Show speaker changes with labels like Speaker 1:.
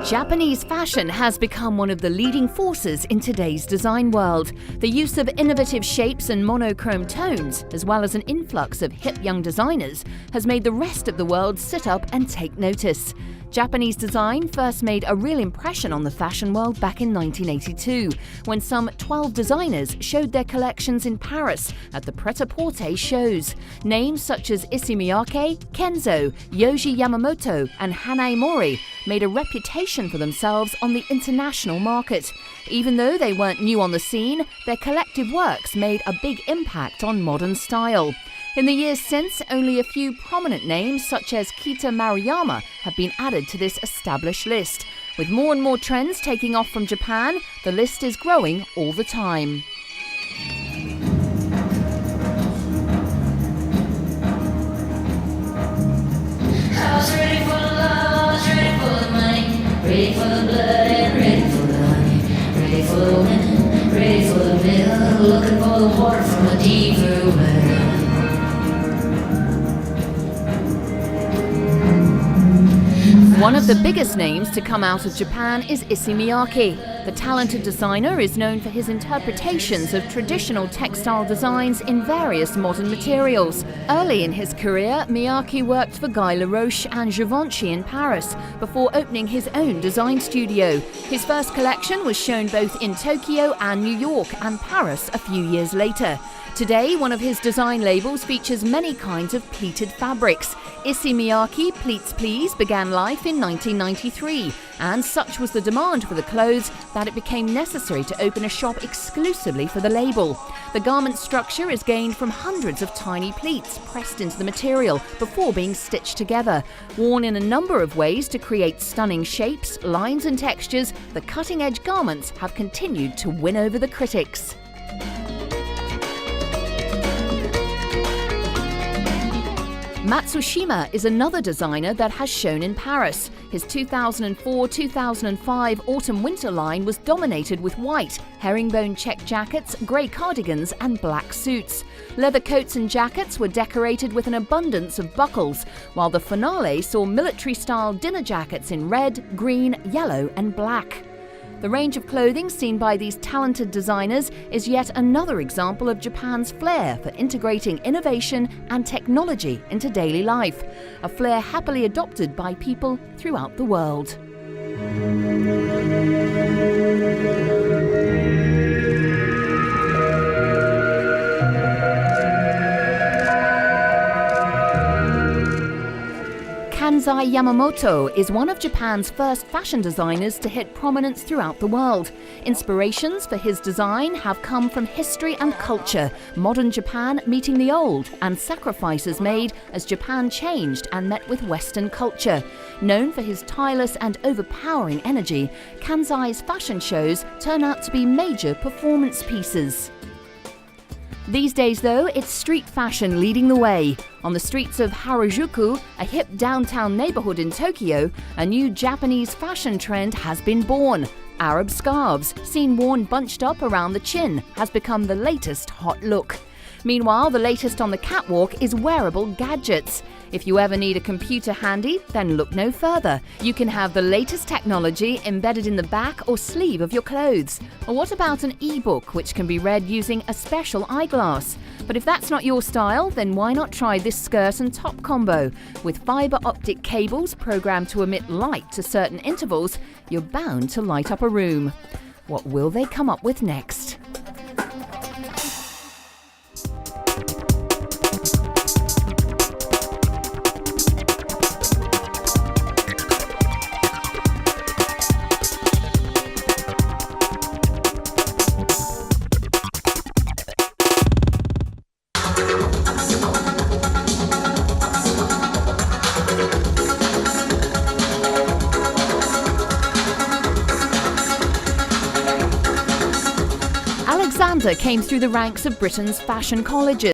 Speaker 1: Japanese fashion has become one of the leading forces in today's design world. The use of innovative shapes and monochrome tones, as well as an influx of hip young designers, has made the rest of the world sit up and take notice. Japanese design first made a real impression on the fashion world back in 1982, when some 12 designers showed their collections in Paris at the Pret-a-Porter shows. Names such as Issey Miyake, Kenzo, Yohji Yamamoto and Hanae Mori made a reputation for themselves on the international market. Even though they weren't new on the scene, their collective works made a big impact on modern style. In the years since, only a few prominent names such as Kita Maruyama have been added to this established list. With more and more trends taking off from Japan, the list is growing all the time.
Speaker 2: I was ready for the love, I was ready for the money, ready for the blood and ready for the honey, ready for the women, ready for the bill, looking for the water from a deeper well.
Speaker 1: One of the biggest names to come out of Japan is Issey Miyake. The talented designer is known for his interpretations of traditional textile designs in various modern materials. Early in his career, Miyake worked for Guy Laroche and Givenchy in Paris before opening his own design studio. His first collection was shown both in Tokyo and New York and Paris a few years later. Today, one of his design labels features many kinds of pleated fabrics. Issey Miyake Pleats Please began life in 1993, and such was the demand for the clothes that it became necessary to open a shop exclusively for the label. The garment structure is gained from hundreds of tiny pleats pressed into the material before being stitched together. Worn in a number of ways to create stunning shapes, lines and textures, the cutting-edge garments have continued to win over the critics. Matsushima is another designer that has shown in Paris. His 2004-2005 autumn-winter line was dominated with white, herringbone check jackets, grey cardigans and black suits. Leather coats and jackets were decorated with an abundance of buckles, while the finale saw military-style dinner jackets in red, green, yellow and black. The range of clothing seen by these talented designers is yet another example of Japan's flair for integrating innovation and technology into daily life, a flair happily adopted by people throughout the world. Yohji Yamamoto is one of Japan's first fashion designers to hit prominence throughout the world. Inspirations for his design have come from history and culture, modern Japan meeting the old, and sacrifices made as Japan changed and met with Western culture. Known for his tireless and overpowering energy, Kanzai's fashion shows turn out to be major performance pieces. These days, though, it's street fashion leading the way. On the streets of Harajuku, a hip downtown neighborhood in Tokyo, a new Japanese fashion trend has been born. Arab scarves, seen worn bunched up around the chin, has become the latest hot look. Meanwhile, the latest on the catwalk is wearable gadgets. If you ever need a computer handy, then look no further. You can have the latest technology embedded in the back or sleeve of your clothes. Or what about an e-book which can be read using a special eyeglass? But if that's not your style, then why not try this skirt and top combo? With fiber optic cables programmed to emit light to certain intervals, you're bound to light up a room. What will they come up with next? Alexander came through the ranks of Britain's fashion colleges.